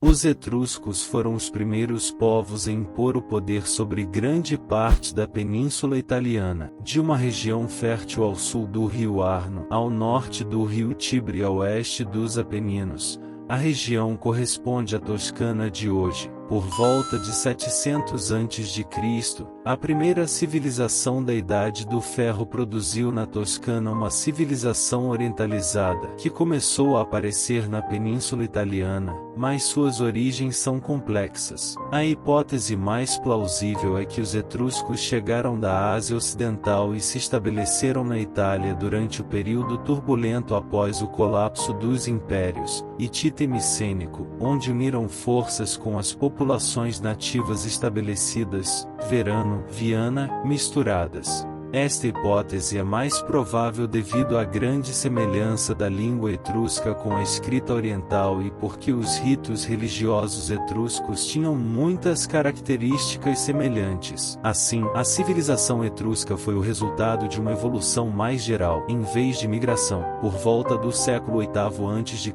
Os etruscos foram os primeiros povos a impor o poder sobre grande parte da península italiana, de uma região fértil ao sul do rio Arno, ao norte do rio Tibre e a oeste dos Apeninos. A região corresponde à Toscana de hoje. Por volta de 700 a.C., a primeira civilização da Idade do Ferro produziu na Toscana uma civilização orientalizada que começou a aparecer na Península Italiana, mas suas origens são complexas. A hipótese mais plausível é que os etruscos chegaram da Ásia Ocidental e se estabeleceram na Itália durante o período turbulento após o colapso dos impérios, Hitita e Micênico, onde uniram forças com as populações nativas estabelecidas, Verano, Viana, misturadas. Esta hipótese é mais provável devido à grande semelhança da língua etrusca com a escrita oriental e porque os ritos religiosos etruscos tinham muitas características semelhantes. Assim, a civilização etrusca foi o resultado de uma evolução mais geral, em vez de migração. Por volta do século VIII a.C.,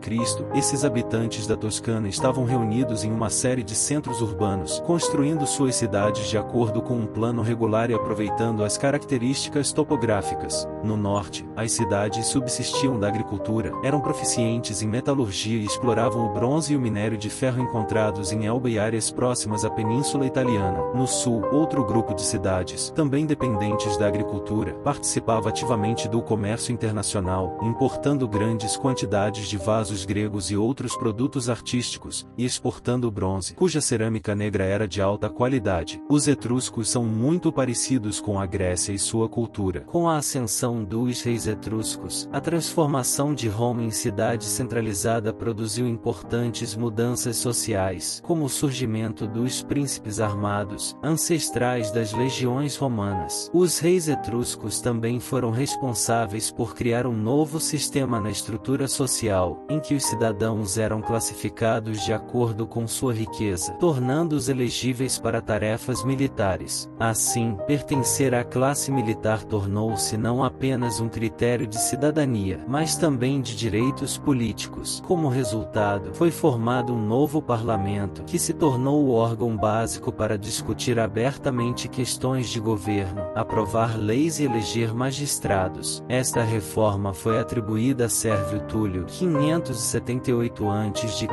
esses habitantes da Toscana estavam reunidos em uma série de centros urbanos, construindo suas cidades de acordo com um plano regular e aproveitando as características topográficas. No norte, as cidades subsistiam da agricultura, eram proficientes em metalurgia e exploravam o bronze e o minério de ferro encontrados em Elba e áreas próximas à Península Italiana. No sul, outro grupo de cidades, também dependentes da agricultura, participava ativamente do comércio internacional, importando grandes quantidades de vasos gregos e outros produtos artísticos, e exportando bronze, cuja cerâmica negra era de alta qualidade. Os etruscos são muito parecidos com a Grécia e sua cultura. Com a ascensão dos reis etruscos, a transformação de Roma em cidade centralizada produziu importantes mudanças sociais, como o surgimento dos príncipes armados, ancestrais das legiões romanas. Os reis etruscos também foram responsáveis por criar um novo sistema na estrutura social, em que os cidadãos eram classificados de acordo com sua riqueza, tornando-os elegíveis para tarefas militares. Assim, pertencer à classe militar tornou-se não apenas um critério de cidadania, mas também de direitos políticos. Como resultado, foi formado um novo parlamento, que se tornou o órgão básico para discutir abertamente questões de governo, aprovar leis e eleger magistrados. Esta reforma foi atribuída a Sérvio Túlio, 578 a.C.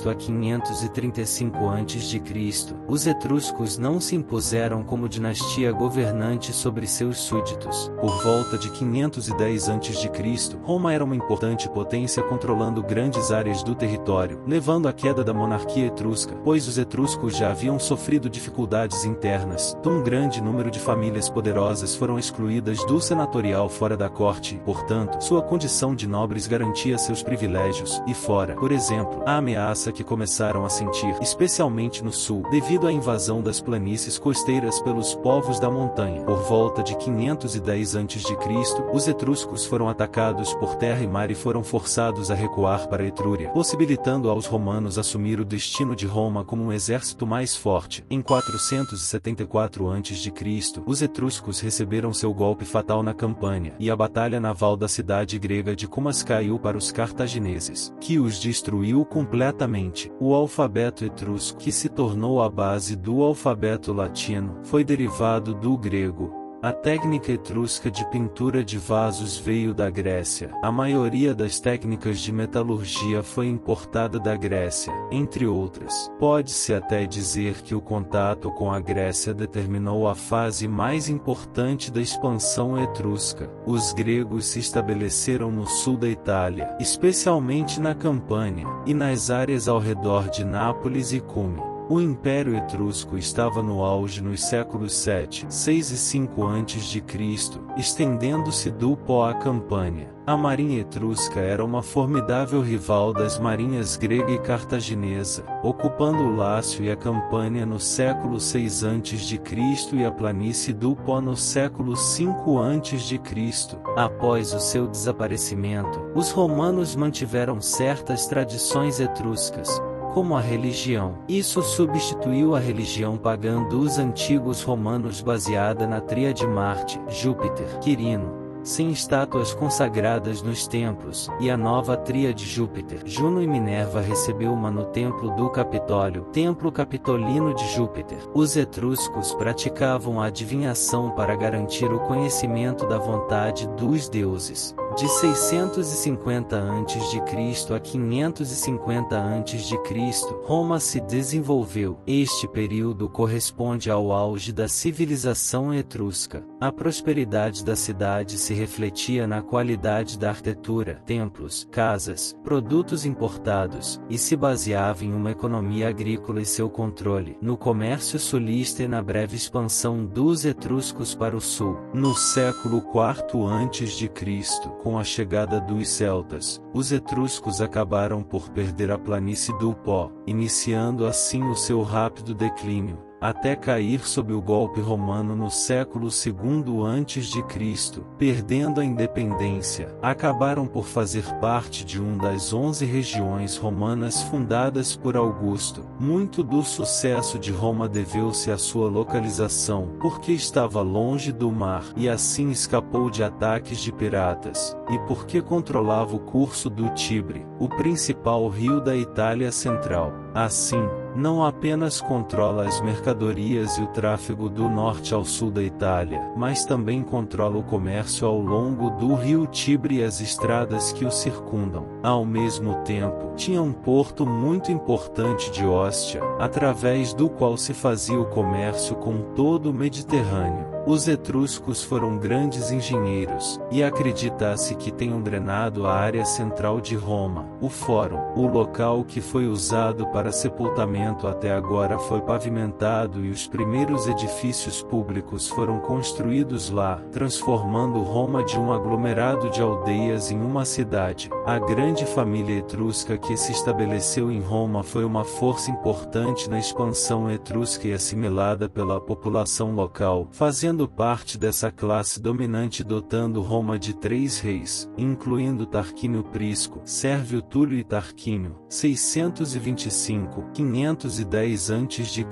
a 535 a.C. Os etruscos não se impuseram como dinastia governante sobre seus súditos. Por volta de 510 a.C., Roma era uma importante potência controlando grandes áreas do território, levando à queda da monarquia etrusca, pois os etruscos já haviam sofrido dificuldades internas. Um grande número de famílias poderosas foram excluídas do senatorial fora da corte, portanto, sua condição de nobres garantia seus privilégios, e fora, por exemplo, a ameaça que começaram a sentir, especialmente no sul, devido à invasão das planícies costeiras pelos povos da montanha. Por volta de 510 a.C., os etruscos foram atacados por terra e mar e foram forçados a recuar para a Etrúria, possibilitando aos romanos assumir o destino de Roma como um exército mais forte. Em 474 a.C., os etruscos receberam seu golpe fatal na Campânia, e a batalha naval da cidade grega de Cumas caiu para os cartagineses, que os destruiu completamente. O alfabeto etrusco, que se tornou a base do alfabeto latino, foi derivado do grego. A técnica etrusca de pintura de vasos veio da Grécia. A maioria das técnicas de metalurgia foi importada da Grécia, entre outras. Pode-se até dizer que o contato com a Grécia determinou a fase mais importante da expansão etrusca. Os gregos se estabeleceram no sul da Itália, especialmente na Campânia, e nas áreas ao redor de Nápoles e Cume. O Império Etrusco estava no auge nos séculos 7, 6 e 5 a.C., estendendo-se do Po à Campânia. A marinha etrusca era uma formidável rival das marinhas grega e cartaginesa, ocupando o Lácio e a Campânia no século 6 a.C. e a planície do Po no século 5 a.C. Após o seu desaparecimento, os romanos mantiveram certas tradições etruscas, como a religião. Isso substituiu a religião pagã dos antigos romanos baseada na tríade Marte, Júpiter, Quirino, sem estátuas consagradas nos templos, e a nova tríade Júpiter, Juno e Minerva recebeu uma no templo do Capitólio, templo capitolino de Júpiter. Os etruscos praticavam a adivinhação para garantir o conhecimento da vontade dos deuses. De 650 a.C. a 550 a.C., Roma se desenvolveu. Este período corresponde ao auge da civilização etrusca. A prosperidade da cidade se refletia na qualidade da arquitetura, templos, casas, produtos importados, e se baseava em uma economia agrícola e seu controle, no comércio sulista e na breve expansão dos etruscos para o sul. No século IV a.C., com a chegada dos celtas, os etruscos acabaram por perder a planície do Pó, iniciando assim o seu rápido declínio, até cair sob o golpe romano no século II a.C., perdendo a independência. Acabaram por fazer parte de uma das 11 regiões romanas fundadas por Augusto. Muito do sucesso de Roma deveu-se à sua localização, porque estava longe do mar e assim escapou de ataques de piratas, e porque controlava o curso do Tibre, o principal rio da Itália Central. Assim, não apenas controla as mercadorias e o tráfego do norte ao sul da Itália, mas também controla o comércio ao longo do rio Tibre e as estradas que o circundam. Ao mesmo tempo, tinha um porto muito importante de Ostia, através do qual se fazia o comércio com todo o Mediterrâneo. Os etruscos foram grandes engenheiros, e acredita-se que tenham drenado a área central de Roma. O Fórum, o local que foi usado para sepultamento até agora, foi pavimentado e os primeiros edifícios públicos foram construídos lá, transformando Roma de um aglomerado de aldeias em uma cidade. A grande família etrusca que se estabeleceu em Roma foi uma força importante na expansão etrusca e assimilada pela população local, fazendo parte dessa classe dominante, dotando Roma de 3 reis, incluindo Tarquínio Prisco, Sérvio Túlio e Tarquínio, 625-510 a.C.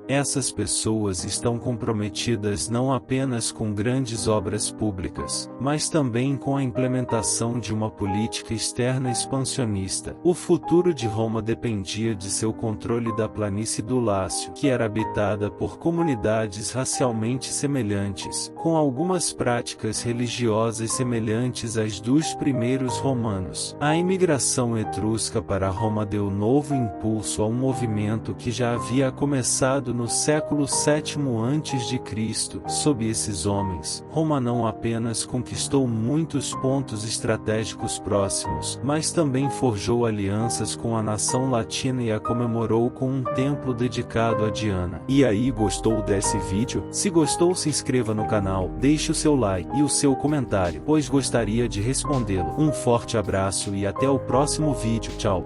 Essas pessoas estão comprometidas não apenas com grandes obras públicas, mas também com a implementação de uma política externa expansionista. O futuro de Roma dependia de seu controle da planície do Lácio, que era habitada por comunidades racialmente semelhantes, com algumas práticas religiosas semelhantes às dos primeiros romanos. A imigração etrusca para Roma deu novo impulso a um movimento que já havia começado no século VII a.C. Sob esses homens, Roma não apenas conquistou muitos pontos estratégicos próximos, mas também forjou alianças com a nação latina e a comemorou com um templo dedicado a Diana. E aí, gostou desse vídeo? Se gostou, se inscreva no canal, deixe o seu like e o seu comentário, pois gostaria de respondê-lo. Um forte abraço e até o próximo vídeo. Tchau!